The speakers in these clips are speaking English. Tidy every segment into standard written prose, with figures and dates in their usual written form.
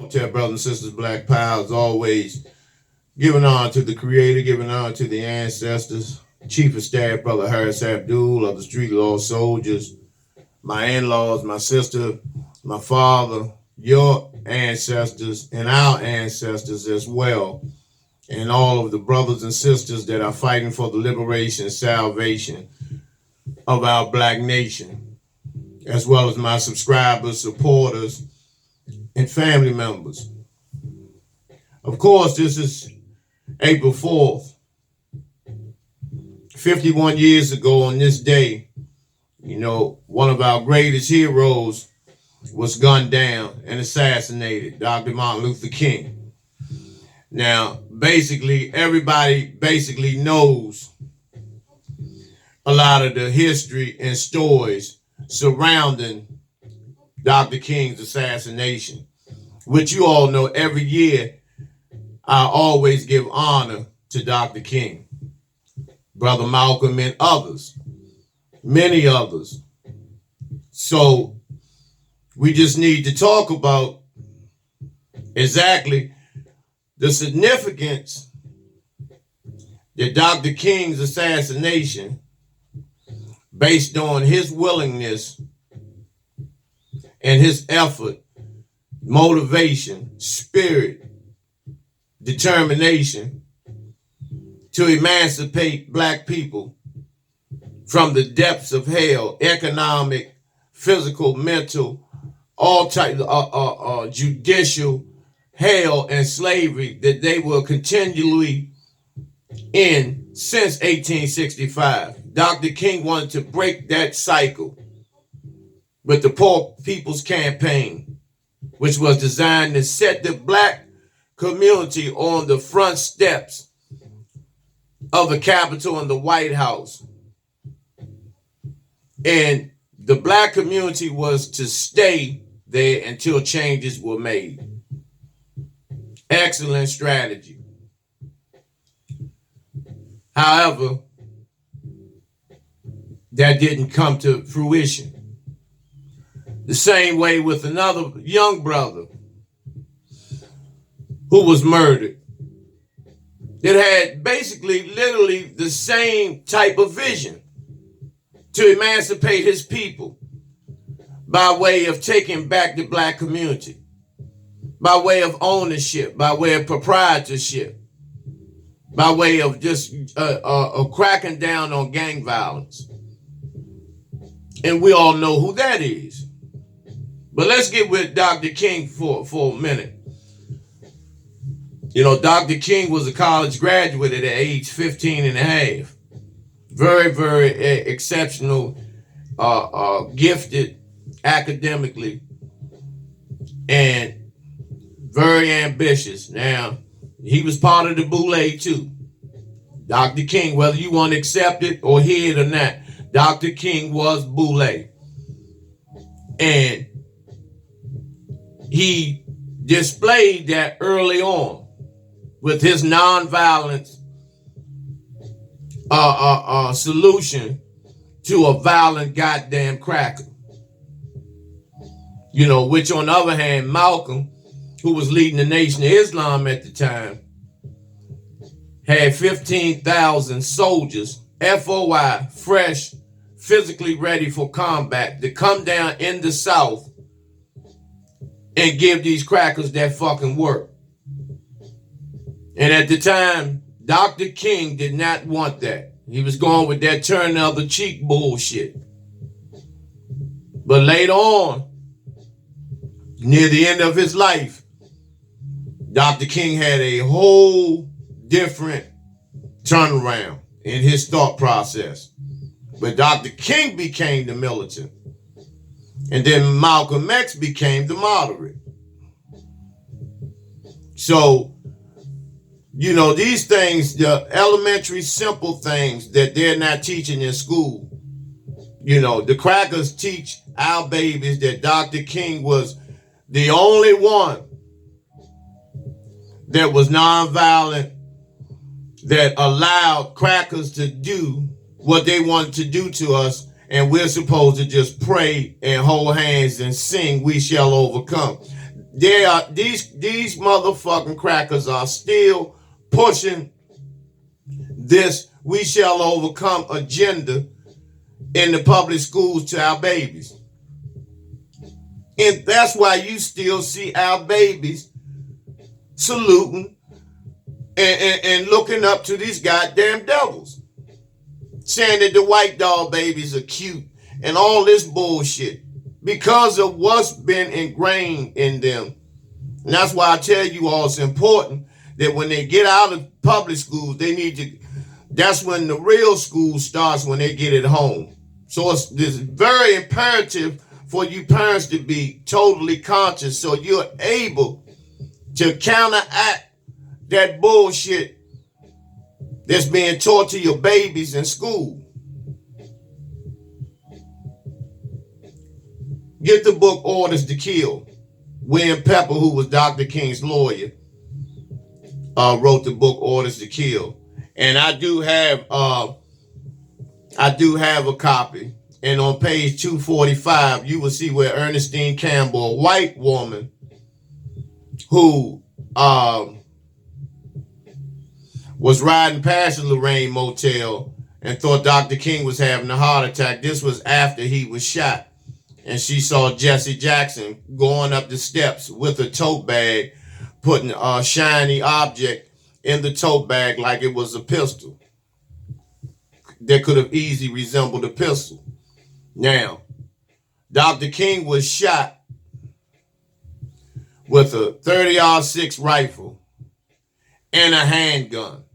Tell brothers and sisters, Black Power is always giving honor to the Creator, giving honor to the ancestors. Chief of Staff, Brother Harris Abdul of the Street Law Soldiers, my in-laws, my sister, my father, your ancestors, and our ancestors as well, and all of the brothers and sisters that are fighting for the liberation and salvation of our Black nation, as well as my subscribers, supporters, and family members. Of course, this is April 4th. 51 years ago on this day, one of our greatest heroes was gunned down and assassinated, Dr. Martin Luther King. Now, everybody knows a lot of the history and stories surrounding Dr. King's assassination, which you all know every year I always give honor to Dr. King, Brother Malcolm, and others, many others. So we just need to talk about exactly the significance that Dr. King's assassination, based on his willingness and his effort, motivation, spirit, determination to emancipate Black people from the depths of hell, economic, physical, mental, all types of judicial hell and slavery that they were continually in since 1865. Dr. King wanted to break that cycle with the Poor People's Campaign, which was designed to set the Black community on the front steps of the Capitol and the White House. And the Black community was to stay there until changes were made. Excellent strategy. However, that didn't come to fruition. The same way with another young brother who was murdered. It had literally the same type of vision to emancipate his people by way of taking back the Black community, by way of ownership, by way of proprietorship, by way of just cracking down on gang violence. And we all know who that is. But let's get with Dr. King for a minute. Dr. King was a college graduate at age 15 and a half. Very, very exceptional, gifted academically, and very ambitious. Now, he was part of the Boule too. Dr. King, whether you want to accept it or hear it or not, Dr. King was Boule. And he displayed that early on with his nonviolent solution to a violent goddamn cracker. Which on the other hand, Malcolm, who was leading the Nation of Islam at the time, had 15,000 soldiers, FOI, fresh, physically ready for combat, to come down in the South and give these crackers that fucking work. And at the time, Dr. King did not want that. He was going with that turn the other cheek bullshit. But later on, near the end of his life, Dr. King had a whole different turnaround in his thought process. But Dr. King became the militant. And then Malcolm X became the moderate. So, these things, the elementary simple things that they're not teaching in school. The crackers teach our babies that Dr. King was the only one that was nonviolent, that allowed crackers to do what they wanted to do to us, and we're supposed to just pray and hold hands and sing, "We shall overcome." these motherfucking crackers are still pushing this "we shall overcome" agenda in the public schools to our babies. And that's why you still see our babies saluting and looking up to these goddamn devils, saying that the white dog babies are cute and all this bullshit because of what's been ingrained in them. And that's why I tell you all it's important that when they get out of public schools, they need to, that's when the real school starts, when they get at home. So it's very imperative for you parents to be totally conscious so you're able to counteract that bullshit that's being taught to your babies in school. Get the book Orders to Kill. William Pepper, who was Dr. King's lawyer, wrote the book Orders to Kill. And I do have a copy. And on page 245, you will see where Ernestine Campbell, a white woman who was riding past the Lorraine Motel and thought Dr. King was having a heart attack. This was after he was shot. And she saw Jesse Jackson going up the steps with a tote bag, putting a shiny object in the tote bag like it was a pistol that could have easily resembled a pistol. Now, Dr. King was shot with a 30-06 rifle and a handgun.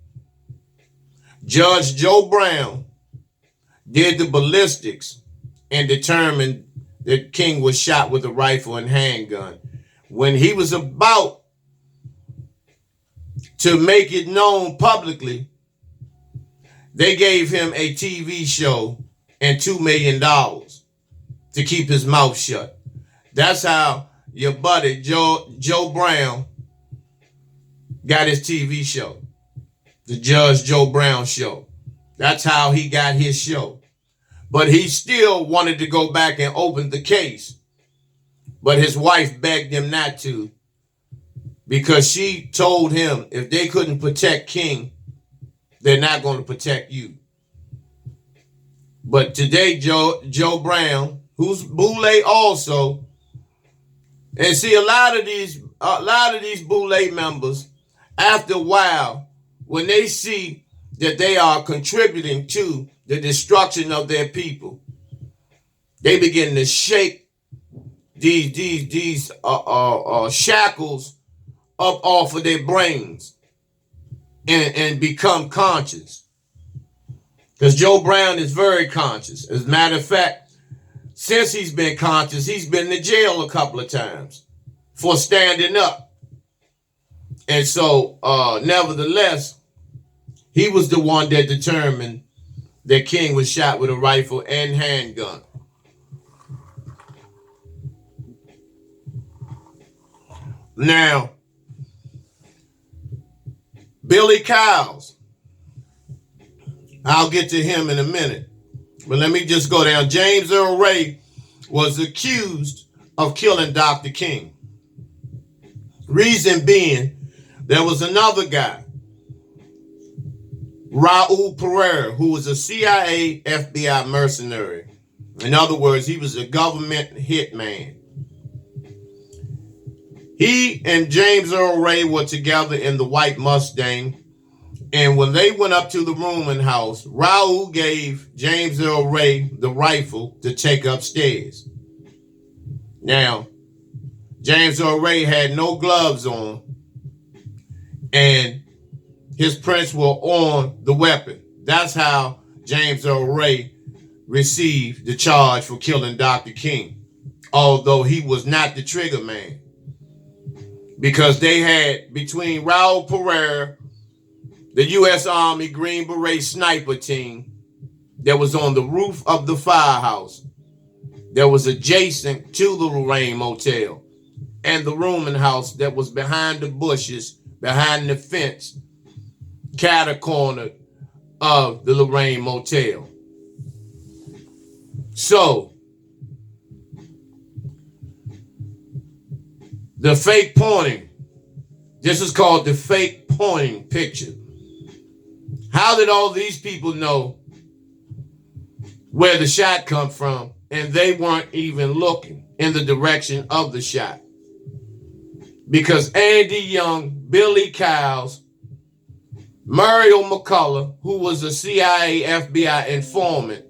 Judge Joe Brown did the ballistics and determined that King was shot with a rifle and handgun. When he was about to make it known publicly, they gave him a TV show and $2 million to keep his mouth shut. That's how your buddy Joe Brown got his TV show, the Judge Joe Brown Show. That's how he got his show. But he still wanted to go back and open the case. But his wife begged him not to, because she told him if they couldn't protect King, they're not going to protect you. But today, Joe Brown, who's Boule also, and see a lot of these Boule members, after a while, when they see that they are contributing to the destruction of their people, they begin to shake these shackles up off of their brains and become conscious. Because Joe Brown is very conscious. As a matter of fact, since he's been conscious, he's been to jail a couple of times for standing up. And so, nevertheless, he was the one that determined that King was shot with a rifle and handgun. Now, Billy Kyles, I'll get to him in a minute. But let me just go down. James Earl Ray was accused of killing Dr. King. Reason being, there was another guy, Raul Pereira, who was a CIA, FBI mercenary. In other words, he was a government hitman. He and James Earl Ray were together in the white Mustang. And when they went up to the rooming house, Raul gave James Earl Ray the rifle to take upstairs. Now, James Earl Ray had no gloves on, and his prints were on the weapon. That's how James Earl Ray received the charge for killing Dr. King, although he was not the trigger man. Because they had, between Raul Pereira, the U.S. Army Green Beret sniper team that was on the roof of the firehouse that was adjacent to the Lorraine Motel, and the rooming house that was behind the bushes, behind the fence, catty-cornered of the Lorraine Motel. So, The fake pointing. This is called the fake pointing picture. How did all these people know where the shot come from, and they weren't even looking in the direction of the shot? Because Andy Young, Billy Cowles, Muriel McCullough, who was a CIA FBI informant,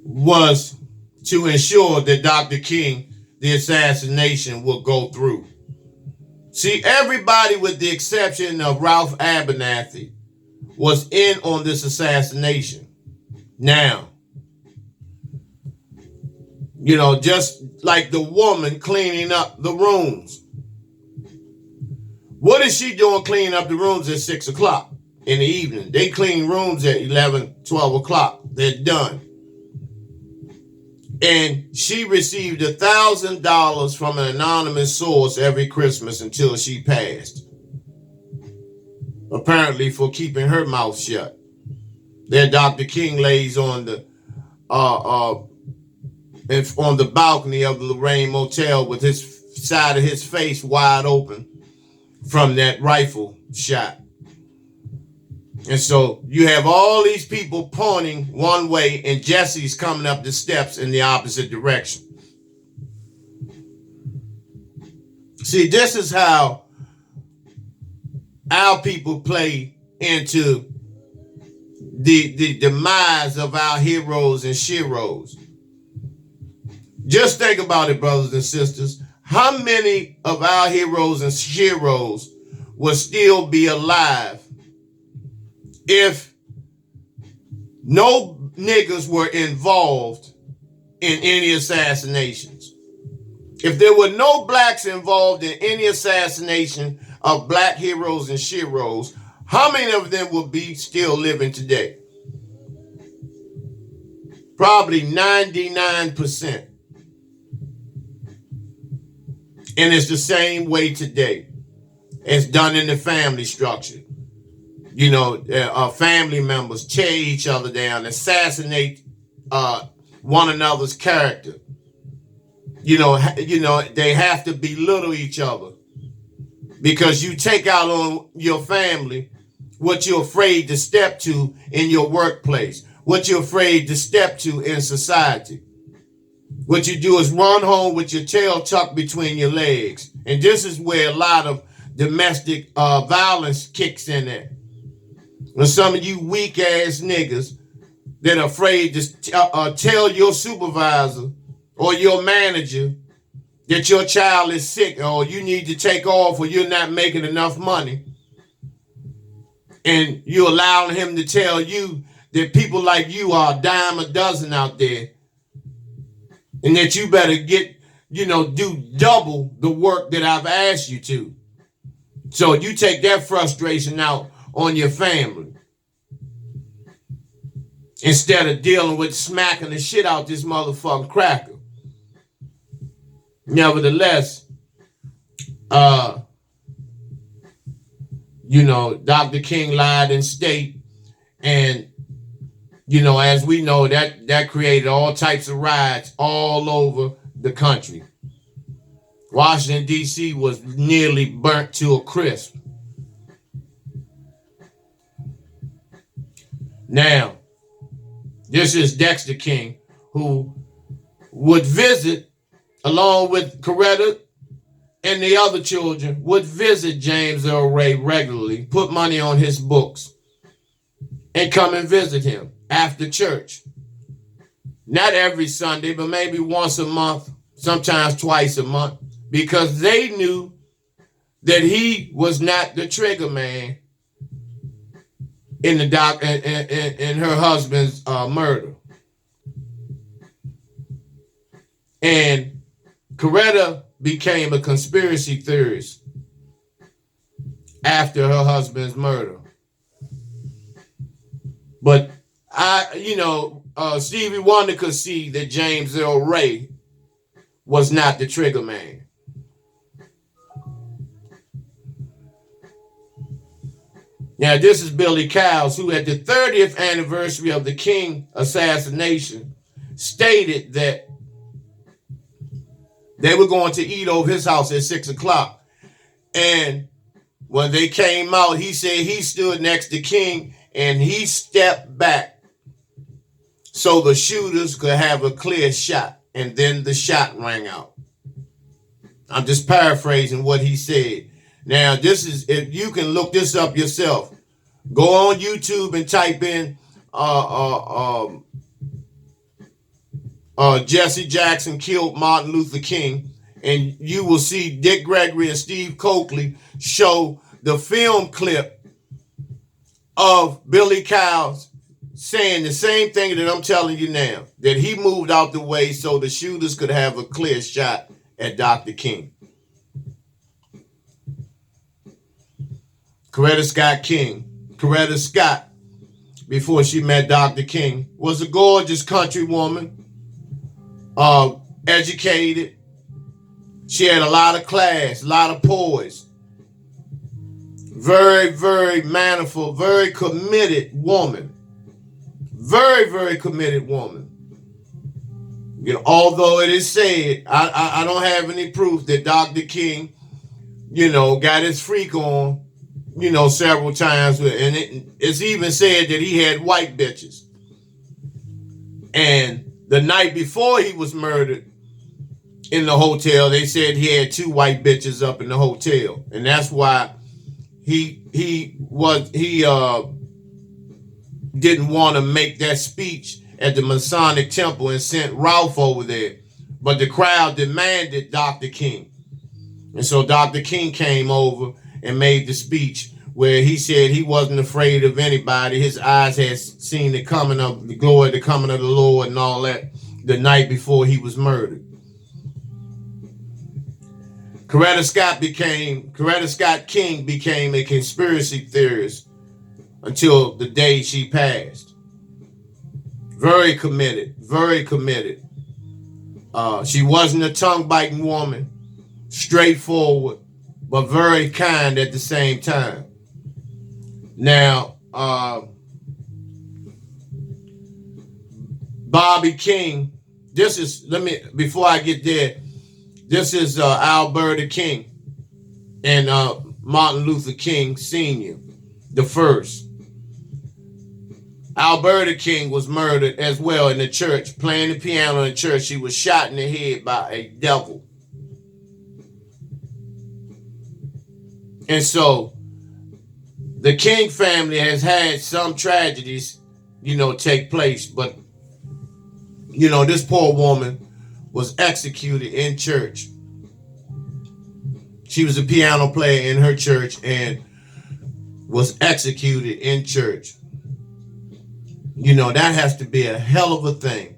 was to ensure that Dr. King, the assassination, would go through. See, everybody with the exception of Ralph Abernathy was in on this assassination. Now, just like the woman cleaning up the rooms. What is she doing cleaning up the rooms at 6 o'clock in the evening? They clean rooms at 11, 12 o'clock. They're done. And she received $1,000 from an anonymous source every Christmas until she passed. Apparently for keeping her mouth shut. There, Dr. King lays on the balcony of the Lorraine Motel with his side of his face wide open from that rifle shot. And so you have all these people pointing one way, and Jesse's coming up the steps in the opposite direction. See, this is how our people play into the demise of our heroes and sheroes. Just think about it, brothers and sisters. How many of our heroes and sheroes will still be alive if no niggas were involved in any assassinations? If there were no blacks involved in any assassination of black heroes and sheroes, how many of them would be still living today? Probably 99%. And it's the same way today. It's done in the family structure. Family members tear each other down, assassinate one another's character. They have to belittle each other because you take out on your family what you're afraid to step to in your workplace, what you're afraid to step to in society. What you do is run home with your tail tucked between your legs. And this is where a lot of domestic violence kicks in there. When some of you weak ass niggas that are afraid to tell your supervisor or your manager that your child is sick or you need to take off or you're not making enough money. And you're allowing him to tell you that people like you are a dime a dozen out there. And that you better do double the work that I've asked you to. So you take that frustration out on your family. Instead of dealing with smacking the shit out this motherfucking cracker. Nevertheless, Dr. King lied in state. And as we know, that created all types of riots all over the country. Washington, D.C. was nearly burnt to a crisp. Now, this is Dexter King, who would visit, along with Coretta and the other children, would visit James Earl Ray regularly, put money on his books, and come and visit him after church. Not every Sunday, but maybe once a month, sometimes twice a month, because they knew that he was not the trigger man in in her husband's murder. And Coretta became a conspiracy theorist after her husband's murder. But Stevie Wonder could see that James Earl Ray was not the trigger man. Now, this is Billy Cowles, who at the 30th anniversary of the King assassination stated that They were going to eat over his house at 6 o'clock. And when they came out, he said he stood next to King and he stepped back so the shooters could have a clear shot. And then the shot rang out. I'm just paraphrasing what he said. Now, this is, if you can look this up yourself, go on YouTube and type in Jesse Jackson killed Martin Luther King, and you will see Dick Gregory and Steve Coakley show the film clip of Billy Cowles saying the same thing that I'm telling you now, that he moved out the way so the shooters could have a clear shot at Dr. King. Coretta Scott King. Coretta Scott, before she met Dr. King, was a gorgeous country woman, educated. She had a lot of class, a lot of poise. Very, very mannerful, very committed woman. Very, very committed woman. You know, although it is said, I don't have any proof that Dr. King, got his freak on, several times. And it's even said that he had white bitches. And the night before he was murdered in the hotel, they said he had 2 white bitches up in the hotel. And that's why he didn't want to make that speech at the Masonic Temple and sent Ralph over there. But the crowd demanded Dr. King. And so Dr. King came over and made the speech where he said he wasn't afraid of anybody. His eyes had seen the coming of the glory, the coming of the Lord and all that the night before he was murdered. Coretta Scott King became a conspiracy theorist until the day she passed. Very committed, very committed. She wasn't a tongue-biting woman, straightforward, but very kind at the same time. Now, Bobby King, before I get there, this is Alberta King and Martin Luther King Sr., the first. Alberta King was murdered as well in the church, playing the piano in the church. She was shot in the head by a devil. And so the King family has had some tragedies, take place. But, this poor woman was executed in church. She was a piano player in her church and was executed in church. That has to be a hell of a thing.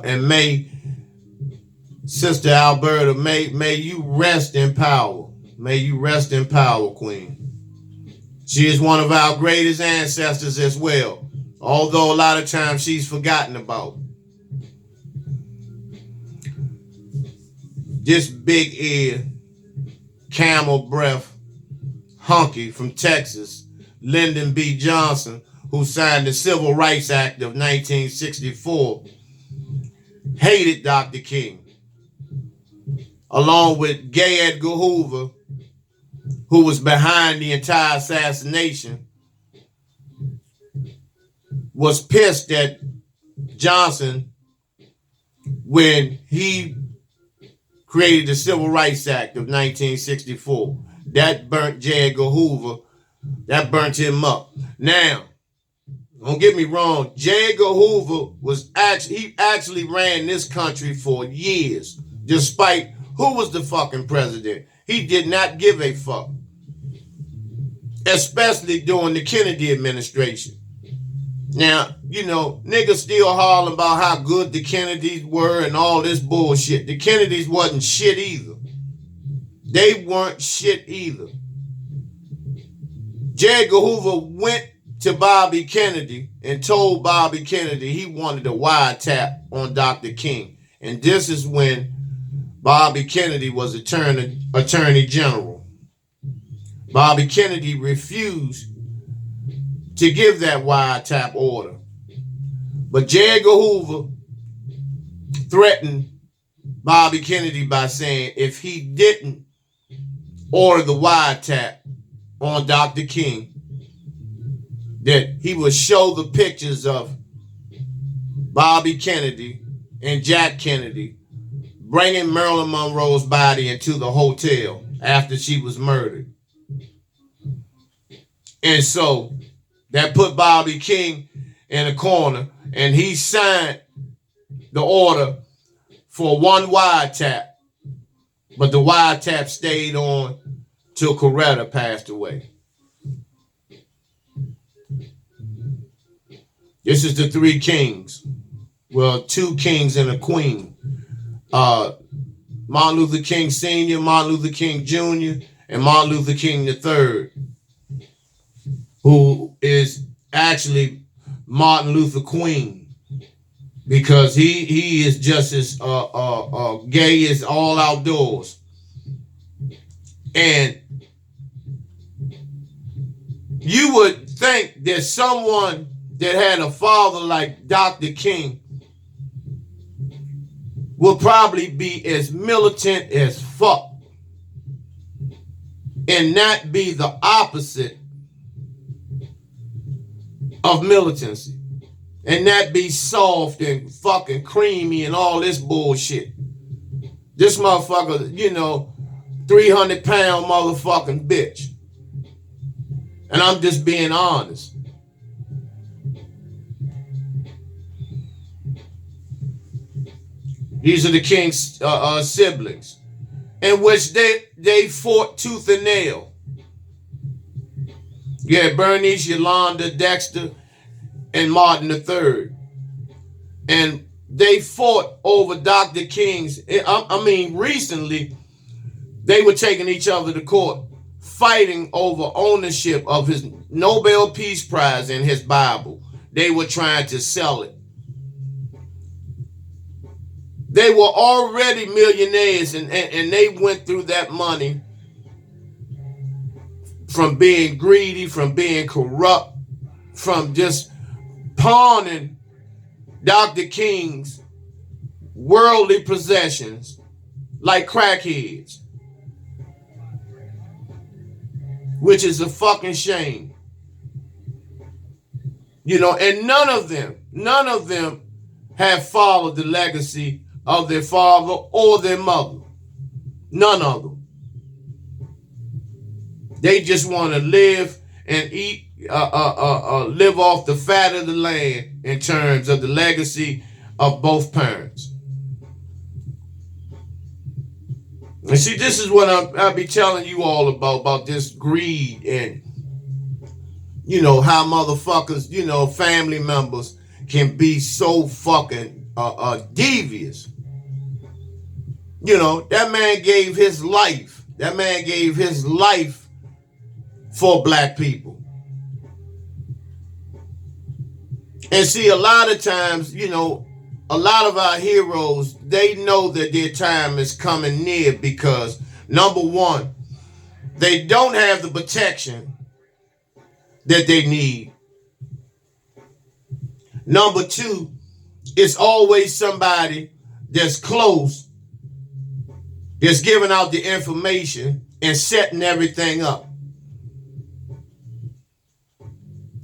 And may Sister Alberta, may you rest in power. May you rest in power, Queen. She is one of our greatest ancestors as well, although a lot of times she's forgotten about. This big ear, camel breath, hunky from Texas, Lyndon B. Johnson, who signed the Civil Rights Act of 1964, hated Dr. King, along with Gay Edgar Hoover, who was behind the entire assassination, was pissed at Johnson when he created the Civil Rights Act of 1964. That burnt J. Edgar Hoover. That burnt him up. Now, don't get me wrong, J. Edgar Hoover actually ran this country for years, despite who was the fucking president. He did not give a fuck, especially during the Kennedy administration. Now, niggas still hollering about how good the Kennedys were and all this bullshit. The Kennedys wasn't shit either. They weren't shit either. J. Edgar Hoover went to Bobby Kennedy and told Bobby Kennedy he wanted a wiretap on Dr. King. And this is when Bobby Kennedy was Attorney General. Bobby Kennedy refused to give that wiretap order. But J. Edgar Hoover threatened Bobby Kennedy by saying if he didn't order the wiretap on Dr. King, that he would show the pictures of Bobby Kennedy and Jack Kennedy bringing Marilyn Monroe's body into the hotel after she was murdered. And so that put Bobby King in a corner, and he signed the order for one wiretap, but the wiretap stayed on till Coretta passed away. This is the three kings. Well, two kings and a queen. Martin Luther King Sr., Martin Luther King Jr., and Martin Luther King III, who is actually Martin Luther Queen, because he is just as gay as all outdoors. And you would think that someone that had a father like Dr. King will probably be as militant as fuck and not be the opposite of militancy and not be soft and fucking creamy and all this bullshit. This motherfucker, 300-pound motherfucking bitch. And I'm just being honest. These are the King's siblings, in which they fought tooth and nail. You had Bernice, Yolanda, Dexter, and Martin III. And they fought over Dr. King's. Recently, they were taking each other to court, fighting over ownership of his Nobel Peace Prize and his Bible. They were trying to sell it. They were already millionaires, and they went through that money from being greedy, from being corrupt, from just pawning Dr. King's worldly possessions like crackheads, which is a fucking shame. And none of them have followed the legacy of their father or their mother. None of them. They just want to live and eat, live off the fat of the land in terms of the legacy of both parents. And see, this is what I'll be telling you all about this greed and, how motherfuckers, family members can be so fucking devious. That man gave his life. That man gave his life for black people. And see, a lot of times, a lot of our heroes, they know that their time is coming near because, number one, they don't have the protection that they need. Number two, it's always somebody that's close that's giving out the information and setting everything up.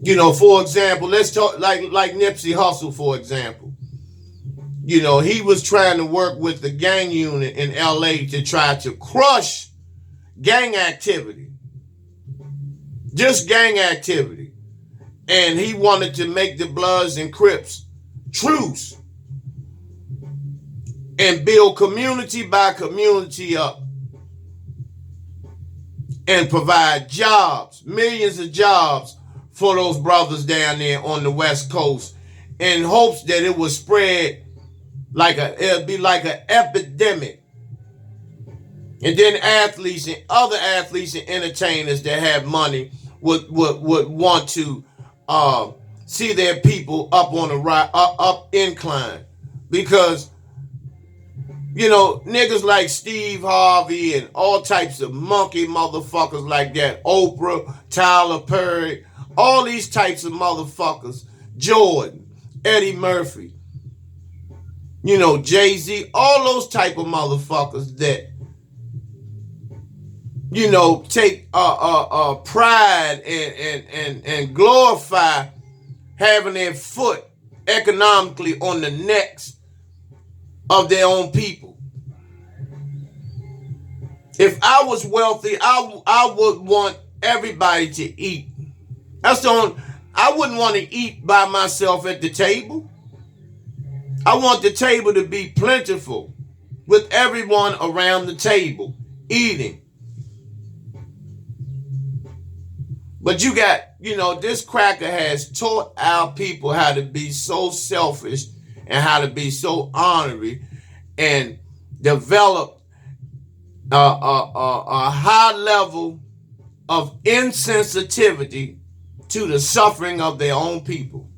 For example, let's talk like Nipsey Hussle, for example. He was trying to work with the gang unit in LA to try to crush gang activity. Just gang activity. And he wanted to make the Bloods and Crips truce and build community by community up and provide jobs, millions of jobs for those brothers down there on the West Coast in hopes that it would spread it'd be like an epidemic. And then athletes and other athletes and entertainers that have money would want to see their people up on a up incline, because niggas like Steve Harvey and all types of monkey motherfuckers like that, Oprah, Tyler Perry, all these types of motherfuckers, Jordan, Eddie Murphy, you know, Jay-Z, all those type of motherfuckers that, you know, take pride and glorify having their foot economically on the necks of their own people. If I was wealthy, I would want everybody to eat. That's the only, I wouldn't want to eat by myself at the table. I want the table to be plentiful with everyone around the table eating. But you got, you know, this cracker has taught our people how to be so selfish and how to be so honorary and develop a high level of insensitivity to the suffering of their own people.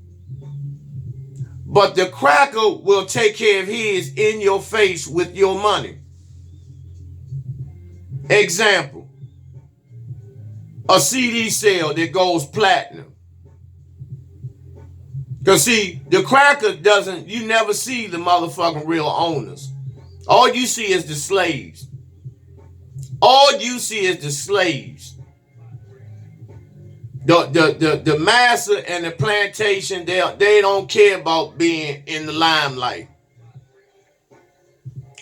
But the cracker will take care of his in your face with your money. Example, a CD sale that goes platinum. Because see, the cracker doesn't, you never see the motherfucking real owners. All you see is the slaves. All you see is the slaves. The master and the plantation, they don't care about being in the limelight.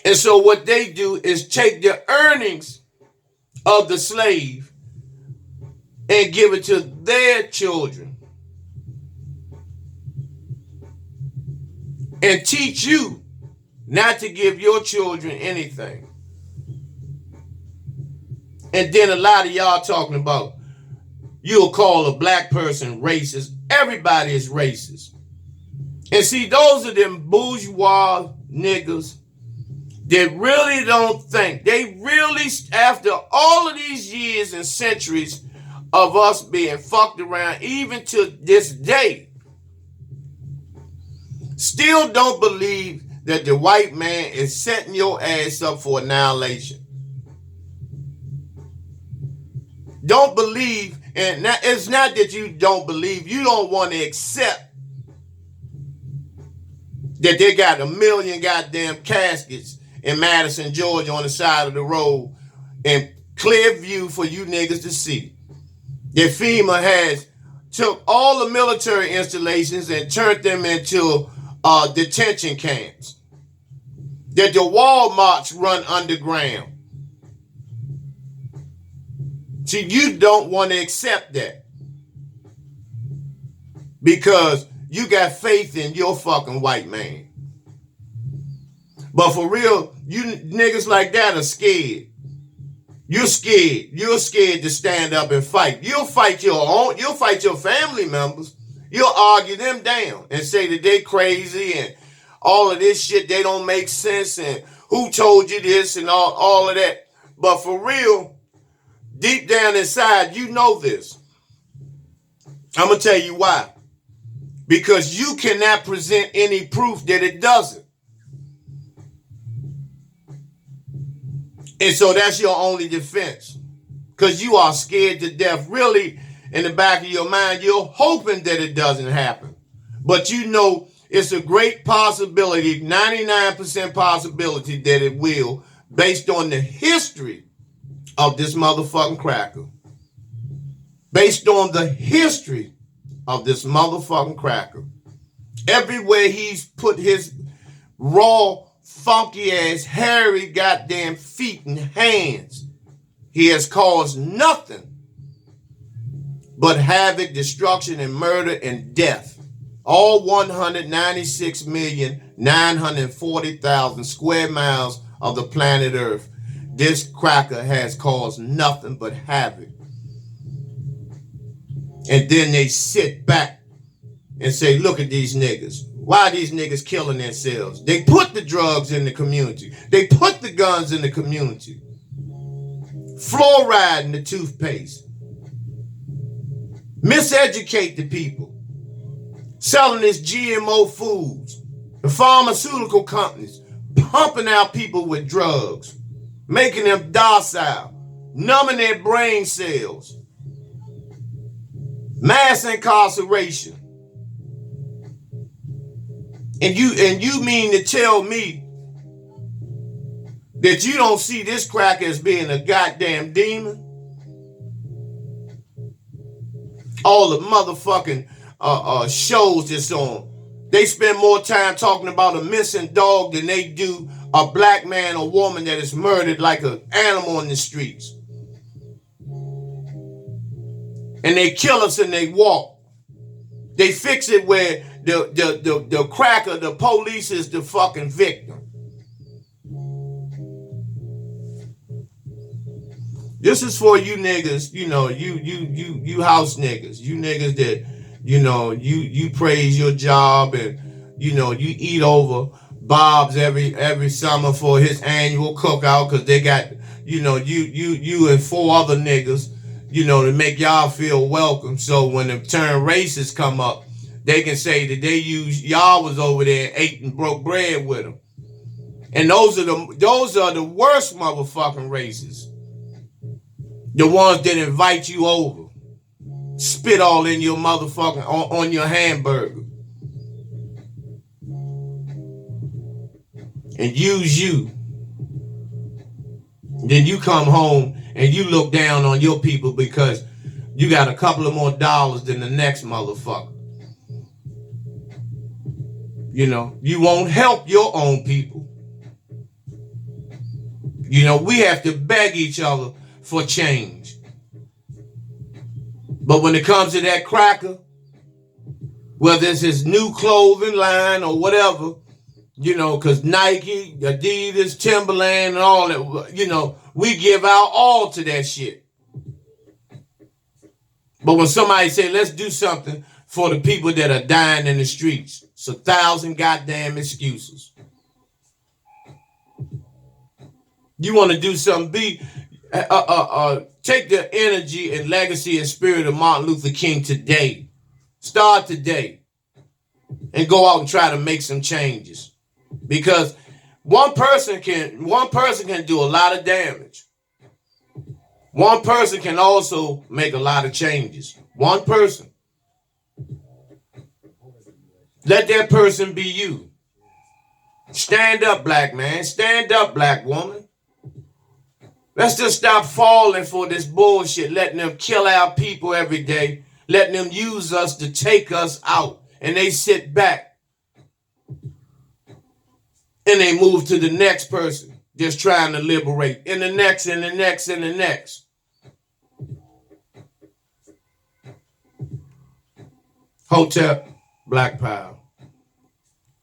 And so what they do is take the earnings of the slave and give it to their children and teach you not to give your children anything. And then a lot of y'all talking about you'll call a black person racist. Everybody is racist. And see, those are them bourgeois niggas that really don't think. They really, after all of these years and centuries of us being fucked around, even to this day, still don't believe that the white man is setting your ass up for annihilation. Don't believe, and it's not that you don't believe, you don't want to accept that they got 1 million goddamn caskets in Madison, Georgia on the side of the road in clear view for you niggas to see. That FEMA has took all the military installations and turned them into detention camps. That the Walmarts run underground. See, you don't want to accept that because you got faith in your fucking white man. But for real, you niggas like that are scared. You're scared. You're scared to stand up and fight. You'll fight your own. You'll fight your family members. You'll argue them down and say that they crazy and all of this shit, they don't make sense and who told you this and all of that. But for real, deep down inside, you know this. I'm going to tell you why. Because you cannot present any proof that it doesn't. And so that's your only defense. Because you are scared to death. Really, in the back of your mind, you're hoping that it doesn't happen. But you know it's a great possibility, 99% possibility that it will, based on the history of this motherfucking cracker. Based on the history of this motherfucking cracker. Everywhere he's put his raw, funky ass, hairy goddamn feet and hands, he has caused nothing but havoc, destruction, and murder and death. All 196,940,000 square miles of the planet Earth. This cracker has caused nothing but havoc. And then they sit back and say, look at these niggas. Why are these niggas killing themselves? They put the drugs in the community. They put the guns in the community. Fluoride in the toothpaste. Miseducate the people. Selling this GMO foods. The pharmaceutical companies pumping out people with drugs. Making them docile. Numbing their brain cells. Mass incarceration. And you mean to tell me that you don't see this cracker as being a goddamn demon? All the motherfucking shows that's on, they spend more time talking about a missing dog than they do a black man or woman that is murdered like an animal in the streets. And they kill us and they walk. They fix it where the cracker, the police is the fucking victim. This is for you niggas, you know, you house niggas, you niggas that, you know, you praise your job and, you know, you eat over Bob's every summer for his annual cookout because they got, you know, you and 4 other niggas, you know, to make y'all feel welcome. So when the term racists come up, they can say that they use y'all was over there and ate and broke bread with them. And those are the worst motherfucking racists. The ones that invite you over, spit all in your motherfucking on your hamburger, and use you. Then you come home and you look down on your people because you got a couple of more dollars than the next motherfucker. You know, you won't help your own people. You know, we have to beg each other for change. But when it comes to that cracker, whether it's his new clothing line or whatever, you know, because Nike, Adidas, Timberland, and all that, you know, we give our all to that shit. But when somebody say, let's do something for the people that are dying in the streets, it's 1,000 goddamn excuses. You want to do something, take the energy and legacy and spirit of Martin Luther King today. Start today. And go out and try to make some changes. Because one person can do a lot of damage. One person can also make a lot of changes. One person. Let that person be you. Stand up, black man. Stand up, black woman. Let's just stop falling for this bullshit, letting them kill our people every day, letting them use us to take us out. And they sit back and they move to the next person, just trying to liberate. And the next, and the next, and the next. Hotep, Black Power.